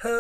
Welcome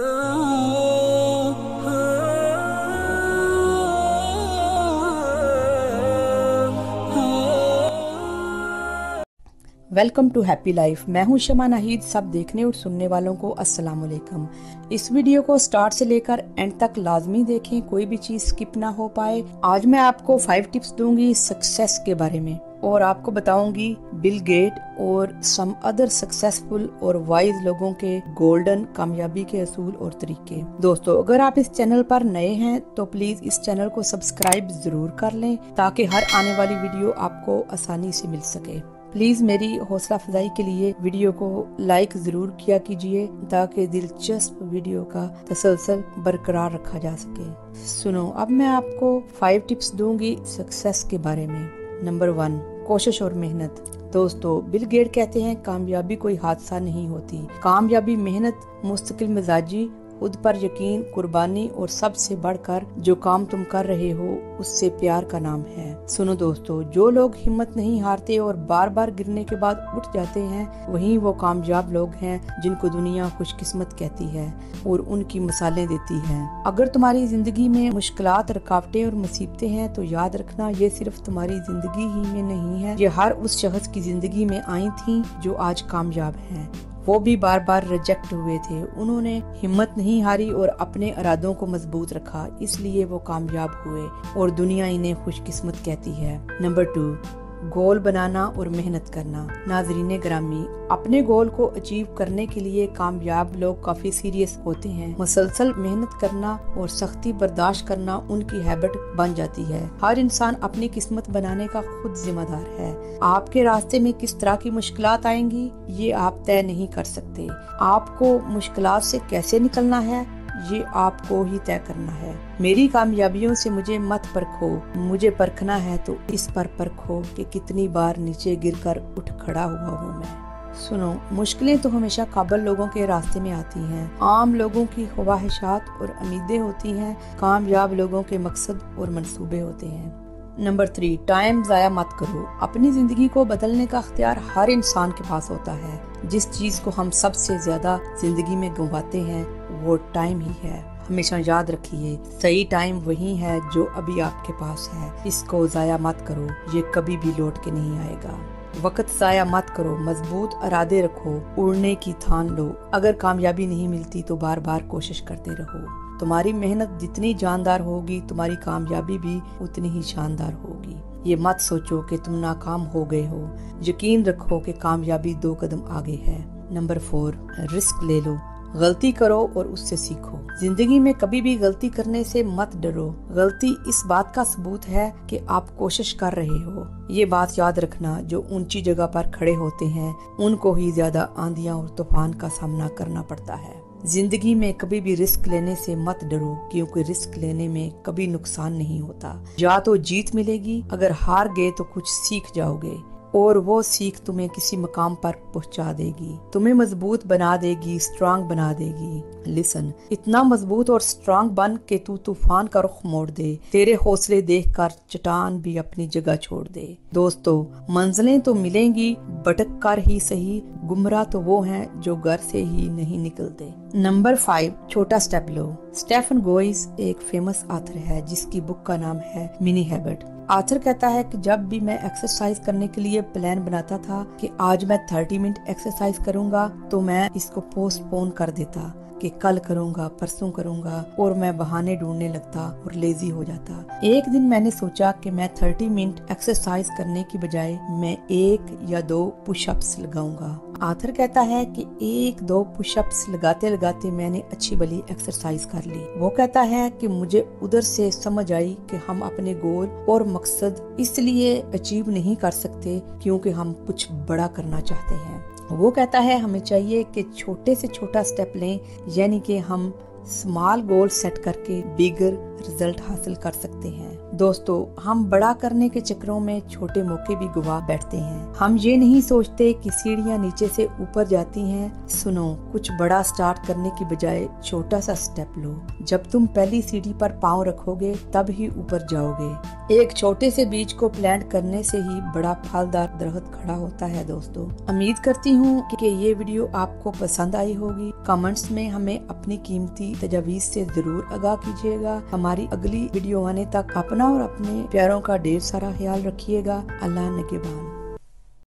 to happy life. मैं हूं शमा नाहिद। सब देखने और सुनने वालों को अस्सलाम वालेकुम। इस वीडियो को स्टार्ट से लेकर एंड तक लाजमी देखें, कोई भी चीज स्किप ना हो पाए। आज मैं आपको 5 टिप्स दूंगी सक्सेस के बारे में और आपको बताऊंगी बिल गेट और सम अदर सक्सेसफुल और वाइज लोगों के गोल्डन कामयाबी के असूल और तरीके। दोस्तों, अगर आप इस चैनल पर नए हैं तो प्लीज इस चैनल को सब्सक्राइब जरूर कर लें ताकि हर आने वाली वीडियो आपको आसानी से मिल सके। प्लीज मेरी हौसला अफजाई के लिए वीडियो को लाइक जरूर किया कीजिए ताकि दिलचस्प वीडियो का तसलसल बरकरार रखा जा सके। सुनो, अब मैं आपको 5 टिप्स दूंगी सक्सेस के बारे में। नंबर 1, कोशिश और मेहनत। दोस्तों, बिल गेट कहते हैं कामयाबी कोई हादसा नहीं होती, कामयाबी मेहनत, मुस्तकिल मिजाजी, खुद पर यकीन, कुर्बानी और सबसे बढ़कर जो काम तुम कर रहे हो उससे प्यार का नाम है। सुनो दोस्तों, जो लोग हिम्मत नहीं हारते और बार बार गिरने के बाद उठ जाते हैं वही वो कामयाब लोग हैं जिनको दुनिया खुशकिस्मत कहती है और उनकी मिसालें देती है। अगर तुम्हारी जिंदगी में मुश्किलात, रुकावटें और मुसीबतें हैं तो याद रखना ये सिर्फ तुम्हारी जिंदगी ही में नहीं है, ये हर उस शख्स की जिंदगी में आई थी जो आज कामयाब है। वो भी बार बार रिजेक्ट हुए थे, उन्होंने हिम्मत नहीं हारी और अपने इरादों को मजबूत रखा, इसलिए वो कामयाब हुए और दुनिया इन्हें खुशकिस्मत कहती है। नंबर 2, गोल बनाना और मेहनत करना। नाज़रीन ग्रामी, अपने गोल को अचीव करने के लिए कामयाब लोग काफी सीरियस होते हैं। मुसलसल मेहनत करना और सख्ती बर्दाश्त करना उनकी हैबिट बन जाती है। हर इंसान अपनी किस्मत बनाने का खुद जिम्मेदार है। आपके रास्ते में किस तरह की मुश्किलात आएंगी ये आप तय नहीं कर सकते। आपको मुश्किलात से कैसे निकलना है ये आपको ही तय करना है। मेरी कामयाबियों से मुझे मत परखो, मुझे परखना है तो इस पर परखो कि कितनी बार नीचे गिरकर उठ खड़ा हुआ हूँ मैं। सुनो, मुश्किलें तो हमेशा काबिल लोगों के रास्ते में आती हैं। आम लोगों की ख्वाहिशात और उम्मीदें होती हैं, कामयाब लोगों के मकसद और मंसूबे होते हैं। नंबर 3, टाइम जाया मत करो। अपनी जिंदगी को बदलने का अख्तियार हर इंसान के पास होता है। जिस चीज को हम सबसे ज्यादा जिंदगी में गंवाते हैं वो टाइम ही है। हमेशा याद रखिए, सही टाइम वही है जो अभी आपके पास है। इसको जाया मत करो, ये कभी भी लौट के नहीं आएगा। वक्त जाया मत करो, मजबूत इरादे रखो, उड़ने की ठान लो। अगर कामयाबी नहीं मिलती तो बार बार कोशिश करते रहो। तुम्हारी मेहनत जितनी जानदार होगी तुम्हारी कामयाबी भी उतनी ही शानदार होगी। ये मत सोचो कि तुम नाकाम हो गए हो, यकीन रखो कि कामयाबी 2 कदम आगे है। नंबर 4, रिस्क ले लो। गलती करो और उससे सीखो। जिंदगी में कभी भी गलती करने से मत डरो। गलती इस बात का सबूत है कि आप कोशिश कर रहे हो। ये बात याद रखना, जो ऊंची जगह पर खड़े होते हैं उनको ही ज्यादा आंधियां और तूफान का सामना करना पड़ता है। जिंदगी में कभी भी रिस्क लेने से मत डरो, क्योंकि रिस्क लेने में कभी नुकसान नहीं होता। या तो जीत मिलेगी, अगर हार गए तो कुछ सीख जाओगे और वो सीख तुम्हें किसी मकाम पर पहुंचा देगी, तुम्हें मजबूत बना देगी, स्ट्रांग बना देगी। लिसन, इतना मजबूत और स्ट्रांग बन के तू तूफान का रुख मोड़ दे। तेरे हौसले देखकर चट्टान भी अपनी जगह छोड़ दे। दोस्तों, मंजिलें तो मिलेंगी, भटक कर ही सही। गुमराह तो वो हैं जो घर से ही नहीं निकलते। नंबर 5, छोटा स्टेप लो। स्टेफन गोइस एक फेमस ऑथर है जिसकी बुक का नाम है मिनी हैबिट। ऑथर कहता है कि जब भी मैं एक्सरसाइज करने के लिए प्लान बनाता था कि आज मैं 30 मिनट एक्सरसाइज करूंगा तो मैं इसको पोस्टपोन कर देता कि कल करूंगा, परसों करूंगा, और मैं बहाने ढूंढने लगता और लेजी हो जाता। एक दिन मैंने सोचा कि मैं 30 मिनट एक्सरसाइज करने की बजाय मैं 1 या 2 पुशअप्स लगाऊंगा। आथर कहता है कि 1-2 पुशअप्स लगाते लगाते मैंने अच्छी भली एक्सरसाइज कर ली। वो कहता है कि मुझे उधर से समझ आई कि हम अपने गोल और मकसद इसलिए अचीव नहीं कर सकते क्योंकि हम कुछ बड़ा करना चाहते हैं। वो कहता है हमें चाहिए कि छोटे से छोटा स्टेप लें, यानी कि हम स्मॉल गोल सेट करके बिगर रिजल्ट हासिल कर सकते हैं। दोस्तों, हम बड़ा करने के चक्करों में छोटे मौके भी गवा बैठते हैं। हम ये नहीं सोचते कि सीढ़ियाँ नीचे से ऊपर जाती हैं। सुनो, कुछ बड़ा स्टार्ट करने की बजाय छोटा सा स्टेप लो। जब तुम पहली सीढ़ी पर पाँव रखोगे तब ही ऊपर जाओगे। एक छोटे से बीज को प्लांट करने से ही बड़ा फलदार दरख्त खड़ा होता है। दोस्तों, उम्मीद करती हूँ कि ये वीडियो आपको पसंद आई होगी। कमेंट्स में हमें अपनी कीमती तजावीज़ से जरूर आगाह कीजिएगा। हमारी अगली वीडियो आने तक अपना और अपने प्यारों का ढेर सारा ख्याल रखिएगा। अल्लाह निगहबान।